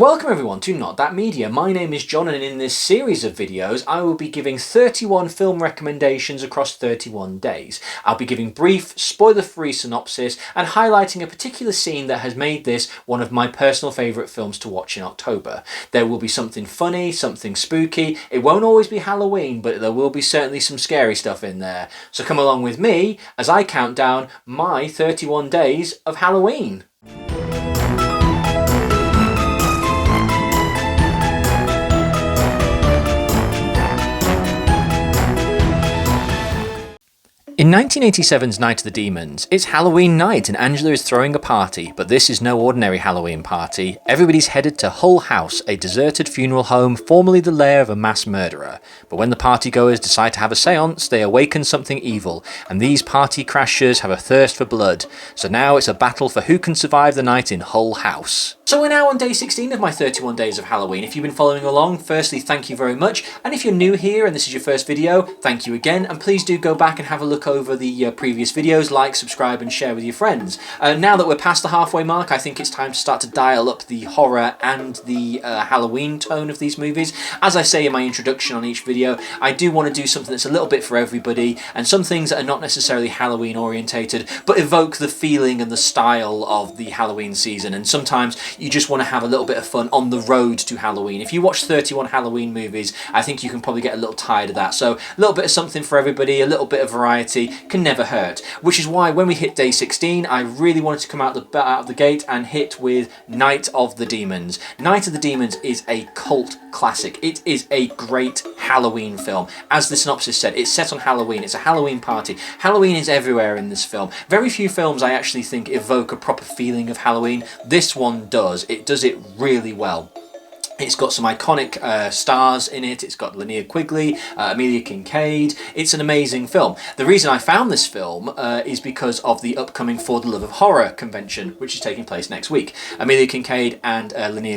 Welcome everyone to Not That Media. My name is John, and in this series of videos I will be giving 31 film recommendations across 31 days. I'll be giving brief, spoiler-free synopsis and highlighting a particular scene that has made this one of my personal favourite films to watch in October. There will be something funny, something spooky. It won't always be Halloween, but there will be certainly some scary stuff in there. So come along with me as I count down my 31 days of Halloween. In 1987's Night of the Demons, it's Halloween night and Angela is throwing a party, but this is no ordinary Halloween party. Everybody's headed to Hull House, a deserted funeral home formerly the lair of a mass murderer. But when the partygoers decide to have a seance, they awaken something evil, and these party crashers have a thirst for blood. So now it's a battle for who can survive the night in Hull House. So we're now on day 16 of my 31 days of Halloween. If you've been following along, firstly, thank you very much. And if you're new here and this is your first video, thank you again. And please do go back and have a look over the previous videos, like, subscribe and share with your friends. Now that we're past the halfway mark, I think it's time to start to dial up the horror and the Halloween tone of these movies. As I say in my introduction on each video, I do want to do something that's a little bit for everybody, and some things that are not necessarily Halloween orientated, but evoke the feeling and the style of the Halloween season. And sometimes you just want to have a little bit of fun on the road to Halloween. If you watch 31 Halloween movies, I think you can probably get a little tired of that. So a little bit of something for everybody, a little bit of variety can never hurt. Which is why when we hit day 16, I really wanted to come out of the gate and hit with Night of the Demons. Night of the Demons is a cult classic. It is a great Halloween film. As the synopsis said, it's set on Halloween. It's a Halloween party. Halloween is everywhere in this film. Very few films I actually think evoke a proper feeling of Halloween. This one does. It does it really well. It's got some iconic stars in it. It's got Quigley, Amelia Kincaid. It's an amazing film. The reason I found this film is because of the upcoming For the Love of Horror convention, which is taking place next week. Amelia Kincaid and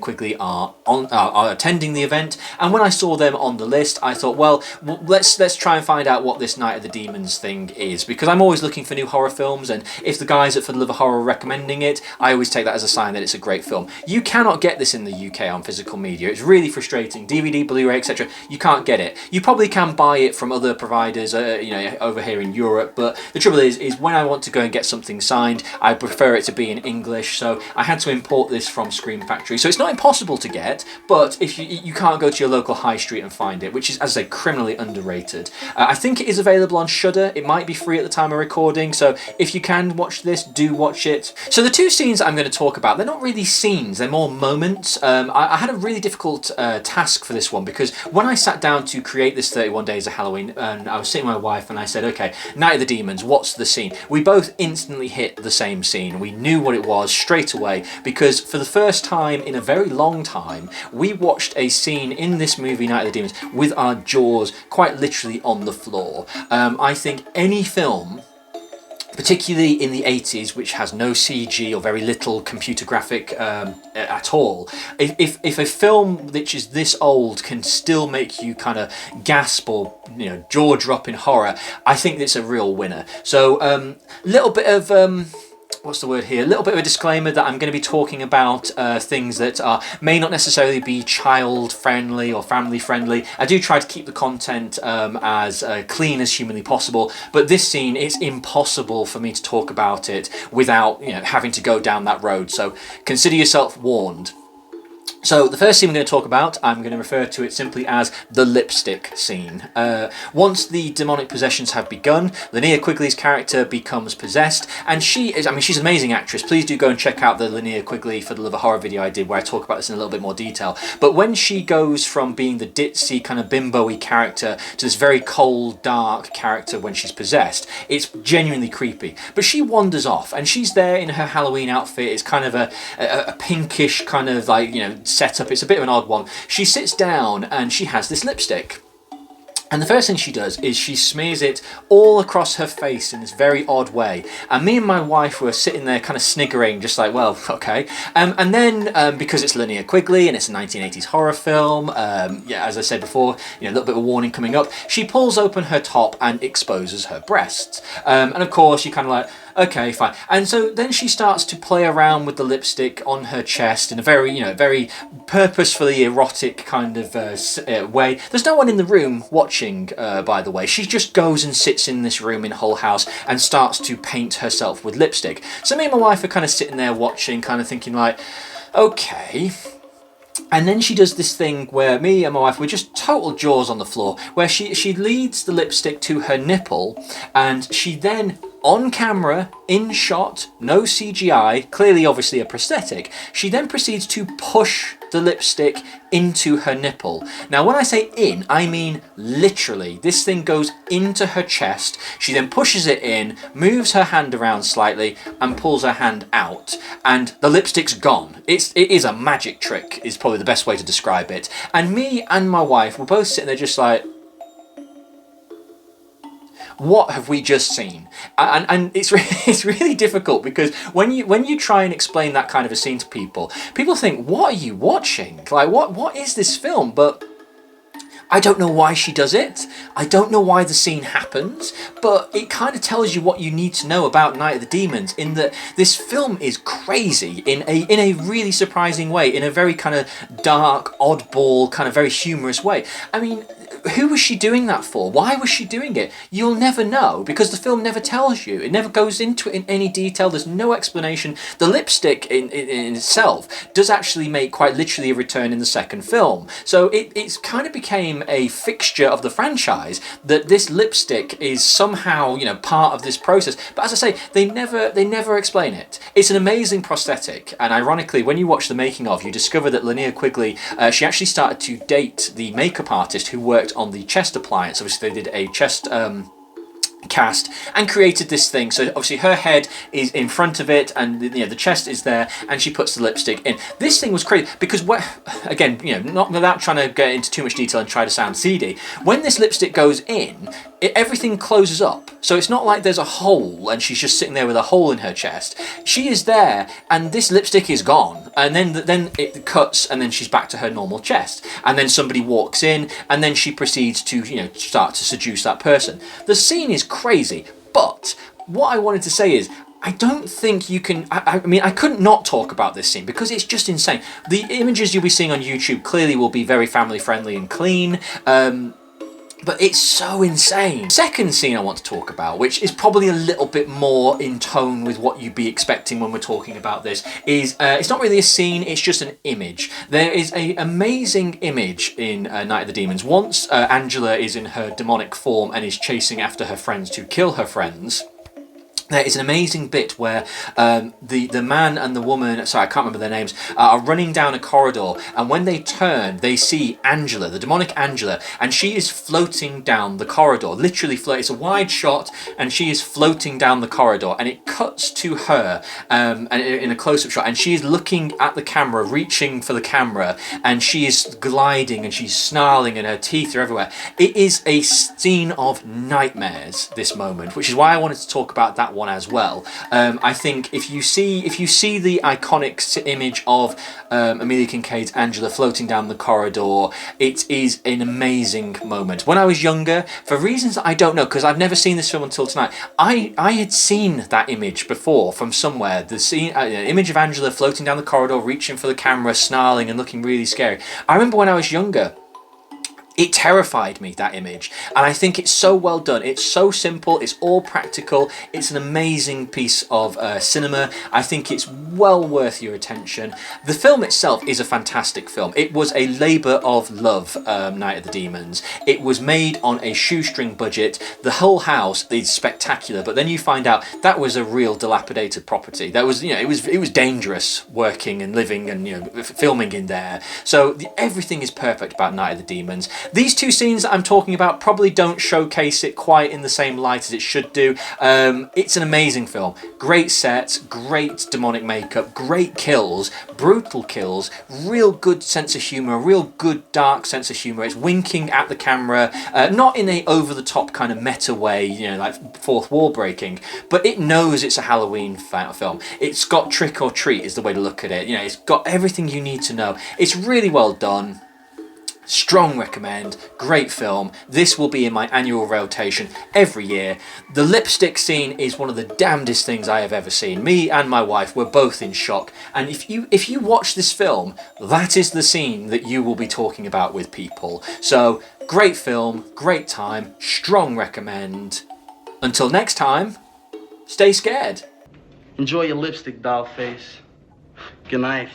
Quigley are attending the event, and when I saw them on the list, I thought, well, let's try and find out what this Night of the Demons thing is, because I'm always looking for new horror films, and if the guys at For the Love of Horror are recommending it, I always take that as a sign that it's a great film. You cannot get this in the UK on physical media. It's really frustrating. DVD, Blu-ray, etc. You can't get it. You probably can buy it from other providers, over here in Europe. But the trouble is when I want to go and get something signed, I prefer it to be in English. So I had to import this from Scream Factory. So it's not impossible to get, but if you can't go to your local high street and find it, which is, as I say, criminally underrated. I think it is available on Shudder. It might be free at the time of recording. So if you can watch this, do watch it. So the two scenes I'm going to talk about, they're not really scenes. They're more moments. I had a really difficult task for this one, because when I sat down to create this 31 days of Halloween, and I was sitting with my wife and I said, okay, Night of the Demons, what's the scene? We both instantly hit the same scene. We knew what it was straight away, because for the first time in a very long time, we watched a scene in this movie, Night of the Demons, with our jaws quite literally on the floor. I think any film, particularly in the 80s, which has no CG or very little computer graphic at all, if a film which is this old can still make you kind of gasp or jaw drop in horror, I think it's a real winner. So little bit of what's the word here? A little bit of a disclaimer that I'm going to be talking about things that may not necessarily be child-friendly or family-friendly. I do try to keep the content as clean as humanly possible, but this scene, it's impossible for me to talk about it without having to go down that road. So consider yourself warned. So the first scene we're going to talk about, I'm going to refer to it simply as the lipstick scene. Once the demonic possessions have begun, Linnea Quigley's character becomes possessed, and she's an amazing actress. Please do go and check out the Linnea Quigley For the Love of Horror video I did, where I talk about this in a little bit more detail. But when she goes from being the ditzy kind of bimbo-y character to this very cold, dark character when she's possessed, it's genuinely creepy. But she wanders off, and she's there in her Halloween outfit. It's kind of a pinkish kind of setup. It's a bit of an odd one. She sits down and she has this lipstick. And the first thing she does is she smears it all across her face in this very odd way. And me and my wife were sitting there kind of sniggering, just like, well, okay. And then, because it's Linnea Quigley and it's a 1980s horror film, yeah, as I said before, a little bit of a warning coming up, she pulls open her top and exposes her breasts. And of course, you're kind of like, okay, fine. And so then she starts to play around with the lipstick on her chest in a very, very purposefully erotic kind of way. There's no one in the room watching, by the way. She just goes and sits in this room in Hull House and starts to paint herself with lipstick. So me and my wife are kind of sitting there watching, kind of thinking like, okay. And then she does this thing where me and my wife were just total jaws on the floor, where she leads the lipstick to her nipple, and she then, on camera, in shot, no CGI, clearly obviously a prosthetic, she then proceeds to push the lipstick into her nipple. Now when I say in, I mean literally. This thing goes into her chest, she then pushes it in, moves her hand around slightly and pulls her hand out, and the lipstick's gone. It is a magic trick, is probably the best way to describe it. And me and my wife were both sitting there just like, what have we just seen? And it's really difficult, because when you try and explain that kind of a scene to people think, what are you watching? Like, what is this film? But I don't know why she does it. I don't know why the scene happens, but it kind of tells you what you need to know about Night of the Demons, in that this film is crazy in a really surprising way, in a very kind of dark, oddball, kind of very humorous way. I mean, who was she doing that for? Why was she doing it? You'll never know, because the film never tells you. It never goes into it in any detail. There's no explanation. The lipstick in itself does actually make quite literally a return in the second film. So it's kind of became a fixture of the franchise that this lipstick is somehow, part of this process. But as I say, they never explain it. It's an amazing prosthetic, and ironically, when you watch the making of, you discover that Linnea Quigley, she actually started to date the makeup artist who worked on the chest appliance. Obviously they did a chest cast and created this thing, so obviously her head is in front of it and the chest is there, and she puts the lipstick in. This thing was crazy because again, not without trying to get into too much detail and try to sound seedy, when this lipstick goes in, everything closes up. So it's not like there's a hole and she's just sitting there with a hole in her chest. She is there and this lipstick is gone, and then it cuts and then she's back to her normal chest, and then somebody walks in and then she proceeds to start to seduce that person. The scene is crazy, but what I wanted to say is, I don't think you can... I mean, I couldn't not talk about this scene because it's just insane. The images you'll be seeing on YouTube clearly will be very family friendly and clean, but it's so insane. Second scene I want to talk about, which is probably a little bit more in tone with what you'd be expecting when we're talking about this, is it's not really a scene, it's just an image. There is an amazing image in Night of the Demons. Once Angela is in her demonic form and is chasing after her friends to kill her friends, there is an amazing bit where the man and the woman, sorry, I can't remember their names, are running down a corridor, and when they turn, they see Angela, the demonic Angela, and she is floating down the corridor, literally floating. It's a wide shot, and she is floating down the corridor, and it cuts to her and in a close-up shot, and she is looking at the camera, reaching for the camera, and she is gliding, and she's snarling, and her teeth are everywhere. It is a scene of nightmares, this moment, which is why I wanted to talk about that one as well. I think if you see the iconic image of Amelia Kincaid's Angela floating down the corridor, it is an amazing moment. When I was younger, for reasons that I don't know, because I've never seen this film until tonight, I had seen that image before from somewhere. The scene, image of Angela floating down the corridor, reaching for the camera, snarling and looking really scary. I remember when I was younger, it terrified me, that image, and I think it's so well done. It's so simple, it's all practical, it's an amazing piece of cinema. I think it's well worth your attention. The film itself is a fantastic film. It was a labour of love, Night of the Demons. It was made on a shoestring budget. The whole house is spectacular, but then you find out that was a real dilapidated property. That was, it was dangerous working and living and filming in there. So everything is perfect about Night of the Demons. These two scenes that I'm talking about probably don't showcase it quite in the same light as it should do. It's an amazing film. Great sets, great demonic makeup, great kills, brutal kills, real good sense of humour, real good dark sense of humour. It's winking at the camera, not in a over-the-top kind of meta way, you know, like fourth wall breaking, but it knows it's a Halloween film. It's got trick or treat is the way to look at it. You know, it's got everything you need to know. It's really well done. Strong recommend, great film. This will be in my annual rotation every year. The lipstick scene is one of the damnedest things I have ever seen. Me and my wife were both in shock. And if you watch this film, that is the scene that you will be talking about with people. So, great film, great time, strong recommend. Until next time, stay scared. Enjoy your lipstick, doll face. Good night.